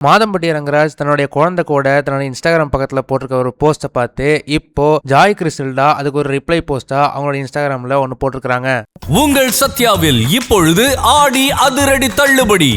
மாதம்பட்டி ரங்கராஜ் தன்னுடைய குழந்தை கூட தன்னுடைய இன்ஸ்டாகிராம் பக்கத்தில் போட்டிருக்க ஒரு போஸ்ட்டை பார்த்து இப்போ ஜாய் கிறிஸ்டல்டா அதுக்கு ஒரு ரிப்ளை போஸ்டா அவங்களோட இன்ஸ்டாகிராம்ல ஒன்று போட்டிருக்காங்க. உங்கள் சத்யாவில் இப்பொழுது ஆடி அதிரடி தள்ளுபடி.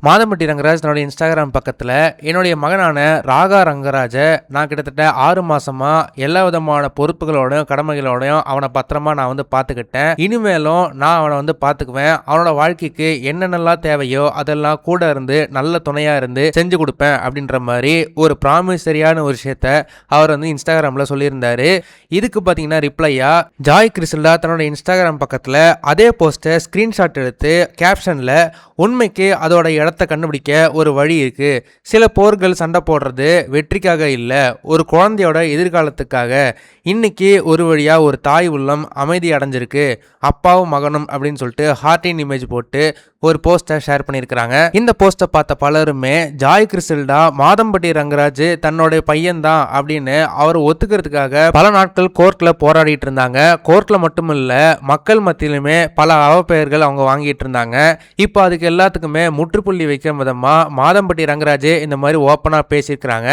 மாதம்பட்டி ரங்கராஜ் தன்னுடைய இன்ஸ்டாகிராம் பக்கத்தில் என்னுடைய மகனான ராகா ரங்கராஜை நான் கிட்டத்தட்ட 6 மாசமா எல்லா விதமான பொறுப்புகளோடையும் கடமைகளோடையும் அவனை பத்திரமா நான் பார்த்துக்கிட்டேன். இனிமேலும் நான் அவனை பார்த்துக்குவேன். அவனோட வாழ்க்கைக்கு என்னென்னலாம் தேவையோ அதெல்லாம் கூட இருந்து நல்ல துணையா இருந்து செஞ்சு கொடுப்பேன் அப்படின்ற மாதிரி ஒரு ப்ராமிசரியான ஒரு விஷயத்த அவர் இன்ஸ்டாகிராம்ல சொல்லியிருந்தாரு. இதுக்கு பார்த்தீங்கன்னா ரிப்ளையா ஜாய் கிறிஸ்டல்டா தன்னோட இன்ஸ்டாகிராம் பக்கத்தில் அதே போஸ்ட்டை ஸ்கிரீன்ஷாட் எடுத்து கேப்ஷன்ல உண்மைக்கு அதோட இடத்தை கண்டுபிடிக்க ஒரு வழி இருக்கு. சில போர்கள் சண்டை போடுறது வெற்றிக்காக இல்ல, ஒரு குழந்தையோட எதிர்காலத்துக்காக. இன்னைக்கு ஒரு வழியா ஒரு தாய் உள்ளம் அமைதி அடைஞ்சிருக்கு, அப்பாவும் மகனும் அப்படின்னு சொல்லிட்டு ஹார்டின் இமேஜ் போட்டு ஒரு போஸ்டை ஷேர் பண்ணியிருக்கிறாங்க. இந்த போஸ்ட்டை பார்த்த பலருமே ஜாய் கிறிஸ்டல்டா மாதம்பட்டி ரங்கராஜ் தன்னோட பையன்தான் அப்படின்னு அவர் ஒத்துக்கிறதுக்காக பல நாட்கள் கோர்ட்ல போராடிட்டு இருந்தாங்க. கோர்ட்ல மட்டும் இல்ல, மக்கள் மத்தியிலுமே பல அவப்பெயர்கள் அவங்க வாங்கிட்டு இருந்தாங்க. இப்போ அதுக்கு எல்லாத்துக்குமே முற்றுப்புள்ளி வைக்கும் விதமா மாதம்பட்டி ரங்கராஜ் இந்த மாதிரி ஓப்பனா பேசியிருக்கிறாங்க.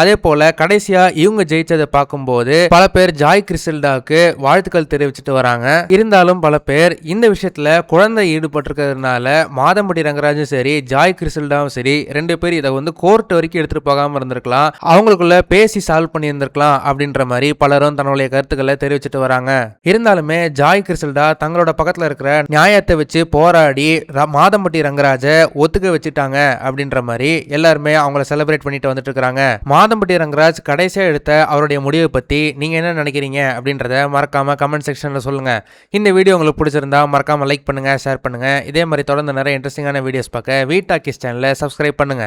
அதே போல கடைசியா இவங்க ஜெயிச்சதை பார்க்கும்போது பல பேர் ஜாய் கிறிஸ்டல்டாவுக்கு வாழ்த்துக்கள் தெரிவிச்சுட்டு வராங்க. இருந்தாலும் பல பேர் இந்த விஷயத்துல குழந்தை ஈடுபட்டிருக்கிறதுனால மாதம்பட்டி ரங்கராஜும் சரி ஜாய் கிறிஸ்டல்டாவும் சரி 2 பேர் இதை கோர்ட் வரைக்கும் எடுத்துட்டு போகாம இருந்திருக்கலாம், அவங்களுக்குள்ள பேசி சால்வ் பண்ணி இருந்திருக்கலாம் அப்படின்ற மாதிரி பலரும் தன்னுடைய கருத்துக்களை தெரிவிச்சுட்டு வராங்க. இருந்தாலுமே ஜாய் கிறிஸ்டல்டா தங்களோட பக்கத்துல இருக்கிற நியாயத்தை வச்சு போராடி மாதம்பட்டி ரங்கராஜை ஒத்துக்க வச்சுட்டாங்க அப்படின்ற மாதிரி எல்லாருமே அவங்கள செலிப்ரேட் பண்ணிட்டு வந்துட்டு இருக்காங்க. மாதம்பட்டி ரங்கராஜ் கடைசியா எடுத்த அவருடைய முடிவை பத்தி நீங்க என்ன நினைக்கிறீங்க அப்படின்றத மறக்காம கமெண்ட் செக்ஷன்ல சொல்லுங்க. இந்த வீடியோ உங்களுக்கு பிடிச்சிருந்தா மறக்காம லைக் பண்ணுங்க, ஷேர் பண்ணுங்க. இதே மாதிரி தொடர்ந்து நிறைய இன்ட்ரெஸ்டிங்கான வீடியோஸ் பார்க்க வீ டாக்கீஸ் சேனலை சப்ஸ்கிரைப் பண்ணுங்க.